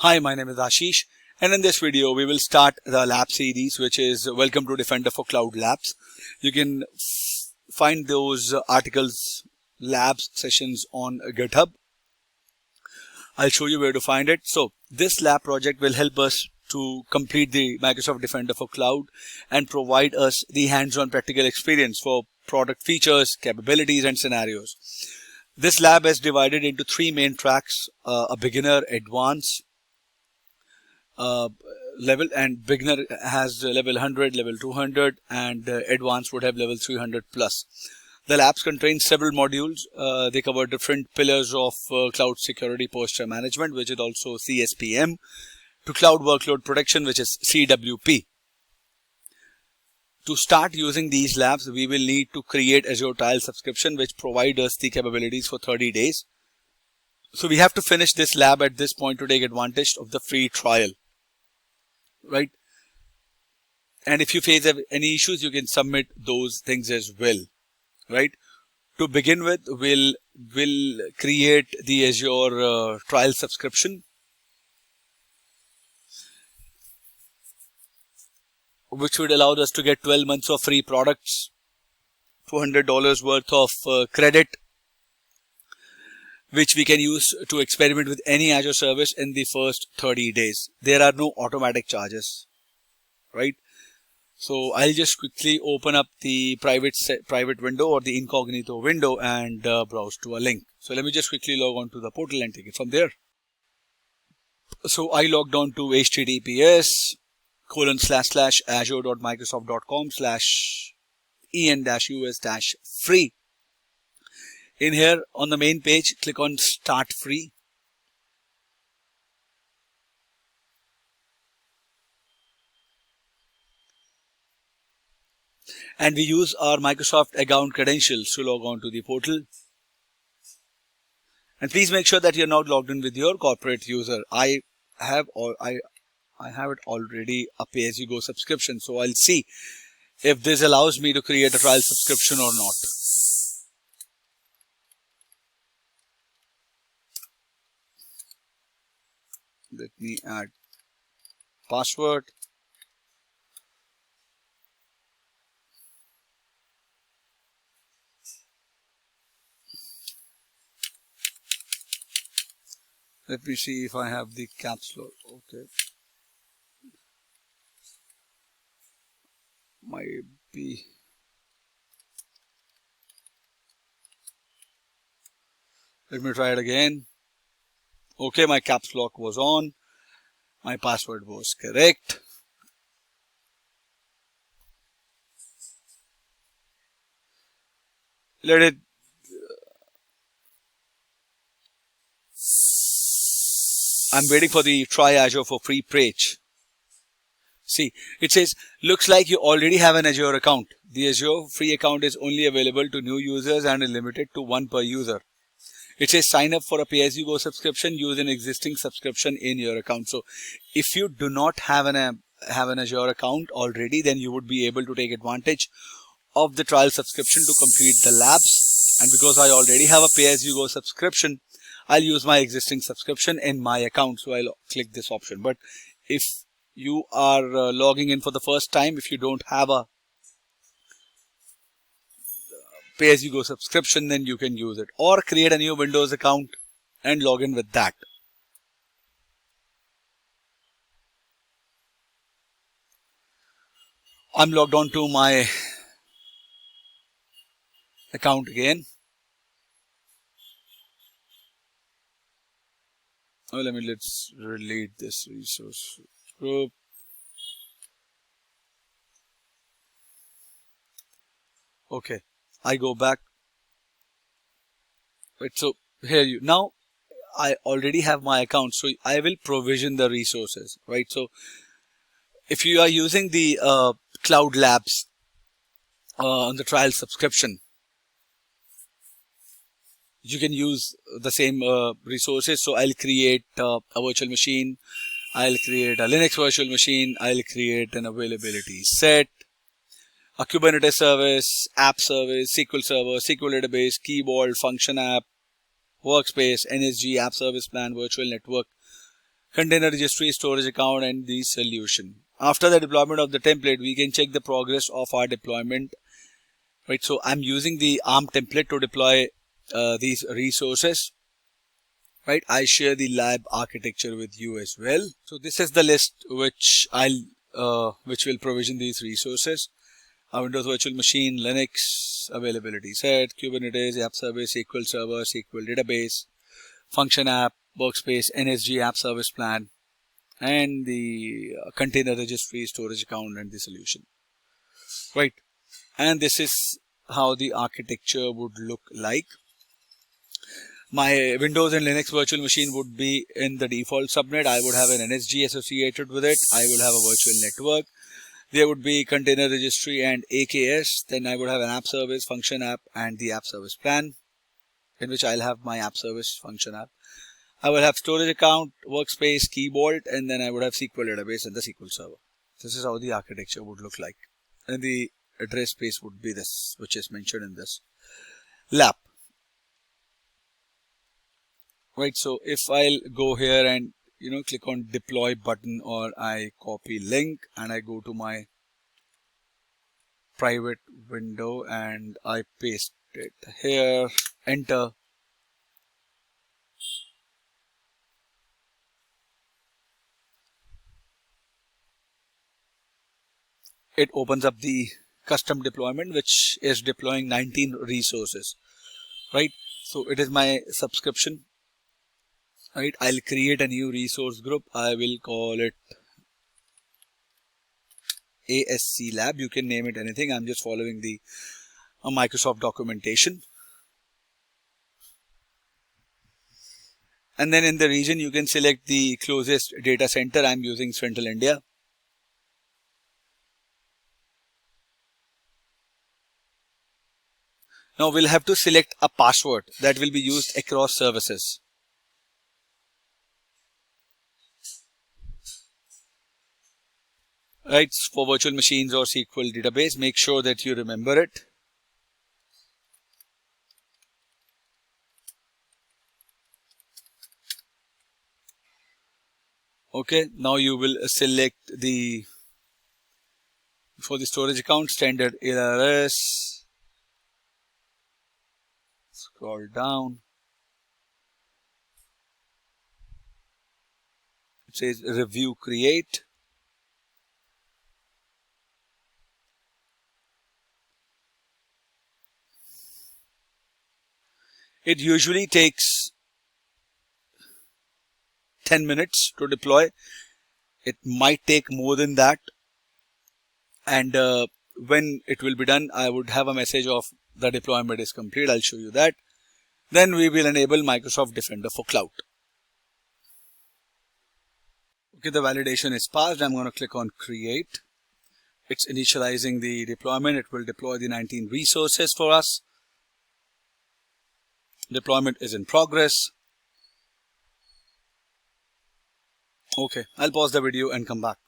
Hi, my name is Ashish, and in this video we will start the lab series, which is Welcome to Defender for Cloud Labs. You can find those articles, labs sessions on GitHub. I'll show you where to find it. So this lab project will help us to complete the Microsoft Defender for Cloud and provide us the hands-on practical experience for product features, capabilities, and scenarios. This lab is divided into three main tracks: a beginner, advanced level, and beginner has level 100, level 200, and advanced would have level 300 plus. The labs contain several modules. They cover different pillars of cloud security posture management, which is also CSPM, to cloud workload protection, which is CWP. To start using these labs, we will need to create Azure trial subscription, which provides us the capabilities for 30 days. So we have to finish this lab at this point to take advantage of the free trial, right? And if you face any issues, you can submit those things as well, right? To begin with, we'll create the Azure trial subscription, which would allow us to get 12 months of free products, $200 worth of credit, which we can use to experiment with any Azure service in the first 30 days. There are no automatic charges, right? So I'll just quickly open up the private window or the incognito window and browse to a link. So let me just quickly log on to the portal and take it from there. So I logged on to https://azure.microsoft.com/en-us-free. In here on the main page, click on Start Free. And we use our Microsoft account credentials to log on to the portal. And please make sure that you're not logged in with your corporate user. I have it already a pay-as-you-go subscription, so I'll see if this allows me to create a trial subscription or not. Let me add password. Let me see if I have the caps lock. Okay. Might be. Let me try it again. Okay, my caps lock was on. My password was correct. Let it. I'm waiting for the try Azure for free page. See, it says, looks like you already have an Azure account. The Azure free account is only available to new users and is limited to one per user. It says sign up for a pay-as-you-go subscription, use an existing subscription in your account. So if you do not have an Azure account already, then you would be able to take advantage of the trial subscription to complete the labs. And because I already have a pay-as-you-go subscription, I'll use my existing subscription in my account. So I'll click this option. But if you are logging in for the first time, if you don't have a pay-as-you-go subscription, then you can use it, or create a new Windows account and log in with that. I'm logged on to my account again. Oh, let's delete this resource group. Okay, I go back. Wait, so here now I already have my account, so I will provision the resources, right? So if you are using the Cloud Labs on the trial subscription, you can use the same resources. So I'll create a virtual machine. I'll create a Linux virtual machine. I'll create an availability set, a Kubernetes service, app service, SQL server, SQL database, keyboard, function app, workspace, NSG, app service plan, virtual network, container registry, storage account, and the solution. After the deployment of the template, we can check the progress of our deployment. Right, so I'm using the ARM template to deploy these resources. Right, I share the lab architecture with you as well. So this is the list which will provision these resources. A Windows virtual machine, Linux, availability set, Kubernetes, app service, SQL server, SQL database, function app, workspace, NSG app service plan, and the container registry, storage account, and the solution. Right, and this is how the architecture would look like. My Windows and Linux virtual machine would be in the default subnet. I would have an NSG associated with it. I will have a virtual network. There would be container registry and AKS. Then I would have an app service, function app, and the app service plan, in which I'll have my app service, function app. I will have storage account, workspace, Key Vault, and then I would have SQL database and the SQL server. This is how the architecture would look like. And the address space would be this, which is mentioned in this lab. Right, so if I'll go here and click on deploy button, or I copy link and I go to my private window and I paste it here, enter. It opens up the custom deployment, which is deploying 19 resources. Right, so it is my subscription. Right, I'll create a new resource group. I will call it ASC Lab. You can name it anything. I'm just following the Microsoft documentation. And then in the region, you can select the closest data center. I'm using Central India. Now we'll have to select a password that will be used across services. Right, for virtual machines or SQL database, make sure that you remember it. Okay, now you will select for the storage account, standard LRS. Scroll down. It says review create. It usually takes 10 minutes to deploy. It might take more than that. And when it will be done, I would have a message of the deployment is complete. I'll show you that. Then we will enable Microsoft Defender for Cloud. Okay, the validation is passed. I'm going to click on create. It's initializing the deployment. It will deploy the 19 resources for us. Deployment is in progress. Okay, I'll pause the video and come back.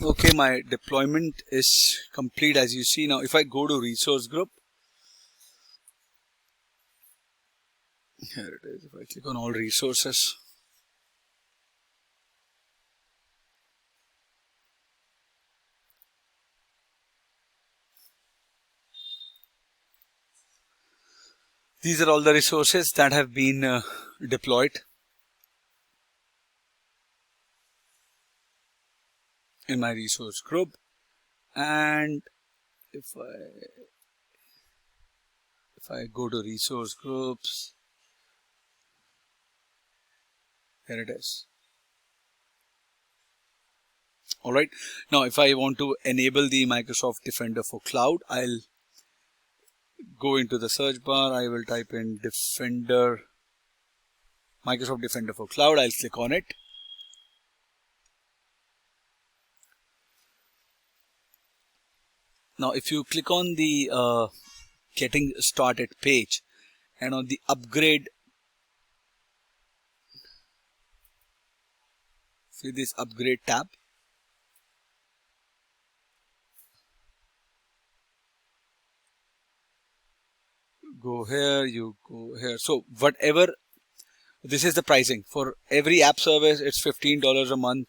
Okay, my deployment is complete, as you see. Now if I go to resource group, here it is. If I click on all resources, these are all the resources that have been deployed in my resource group. And if I go to resource groups, here it is. All right, now if I want to enable the Microsoft Defender for Cloud, I'll go into the search bar. I will type in Defender, Microsoft Defender for Cloud. I'll click on it. Now if you click on the getting started page and on the upgrade, see this upgrade tab, go here, you go here. So whatever This is the pricing for every app service. It's $15 a month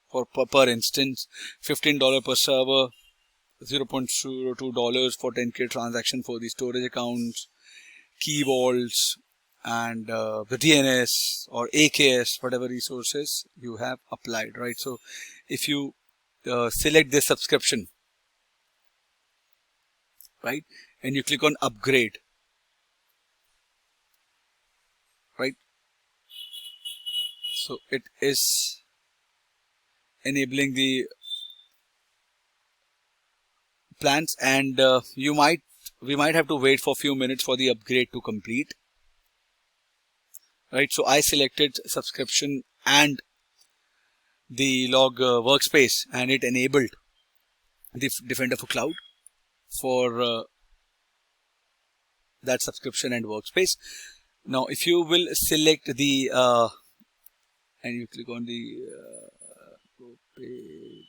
for per instance, $15 per server, $0.02 for 10k transaction for the storage accounts, key vaults, and the DNS or AKS, whatever resources you have applied, right? So if you select this subscription, right, and you click on upgrade, right, so it is enabling the plans, and we might have to wait for a few minutes for the upgrade to complete, right? So I selected subscription and the log workspace, and it enabled the Defender for Cloud for that subscription and workspace. Now if you will select the and you click on the page,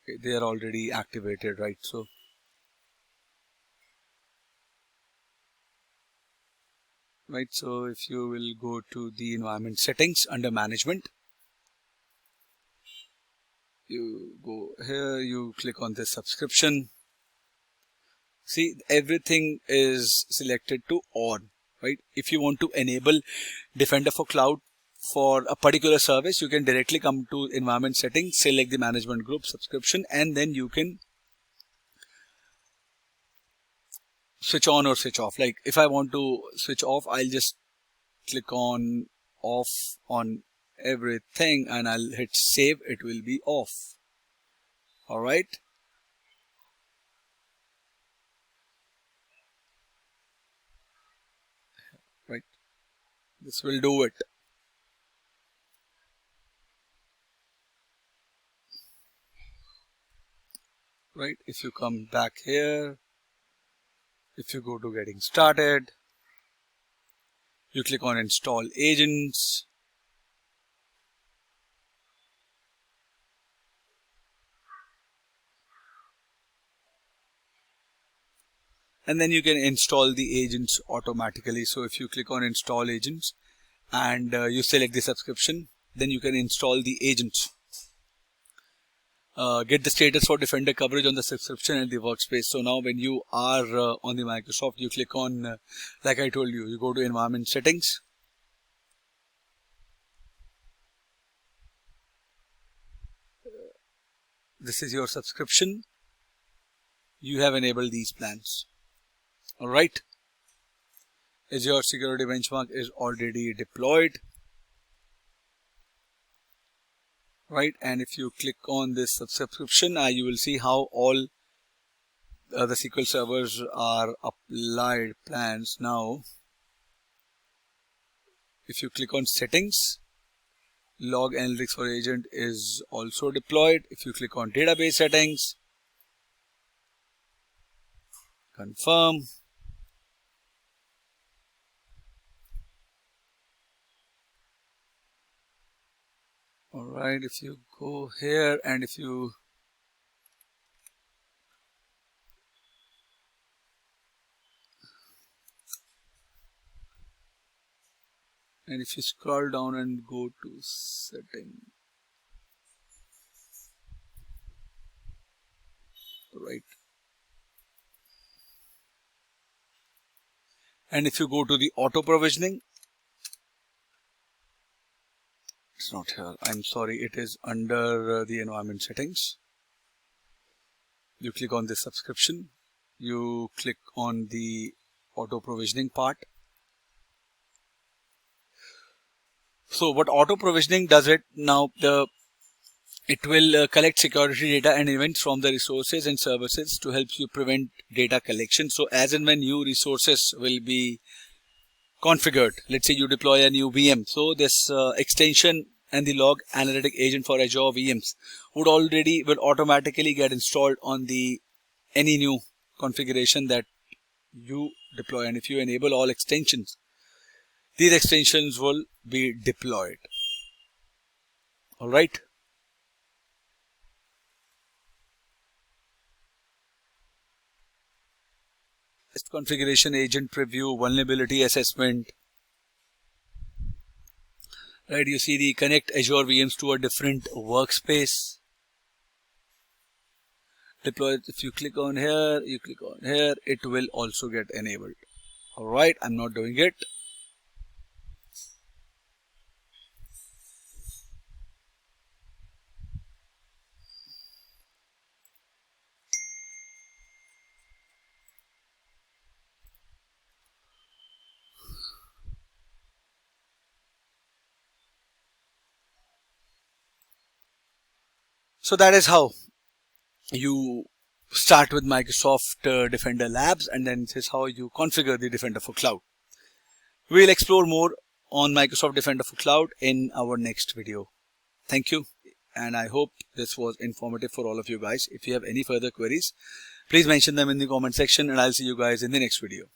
okay, they are already activated, right? So if you will go to the environment settings under management, you go here, you click on this subscription. See, everything is selected to on, right? If you want to enable Defender for Cloud for a particular service, you can directly come to environment settings, select the management group subscription, and then you can switch on or switch off. Like if I want to switch off, I'll just click on off on everything and I'll hit save. It will be off. All right. Right. This will do it. Right. If you come back here, if you go to getting started, you click on install agents. And then you can install the agents automatically. So if you click on install agents and you select the subscription, then you can install the agents. Get the status for Defender coverage on the subscription and the workspace. So now when you are on the Microsoft, you click on, like I told you, you go to environment settings. This is your subscription. You have enabled these plans. All right. Azure security benchmark is already deployed. Right, and if you click on this subscription, you will see how all the SQL servers are applied plans. Now if you click on settings, log analytics for agent is also deployed. If you click on database settings, confirm, all right, if you go here and if you scroll down and go to setting, right, and if you go to the auto provisioning, it's not here, I'm sorry, it is under the environment settings. You click on this subscription, you click on the auto provisioning part. So what auto provisioning does it now, it will collect security data and events from the resources and services to help you prevent data collection. So as and when new resources will be configured, let's say you deploy a new VM, so this extension and the log analytic agent for Azure VMs will automatically get installed on the any new configuration that you deploy. And if you enable all extensions, these extensions will be deployed. All right. configuration, agent preview, vulnerability assessment. Right, you see the connect Azure VMs to a different workspace. Deploy, if you click on here, it will also get enabled. Alright, I'm not doing it. So that is how you start with Microsoft Defender Labs, and then this is how you configure the Defender for Cloud. We'll explore more on Microsoft Defender for Cloud in our next video. Thank you, and I hope this was informative for all of you guys. If you have any further queries, please mention them in the comment section, and I'll see you guys in the next video.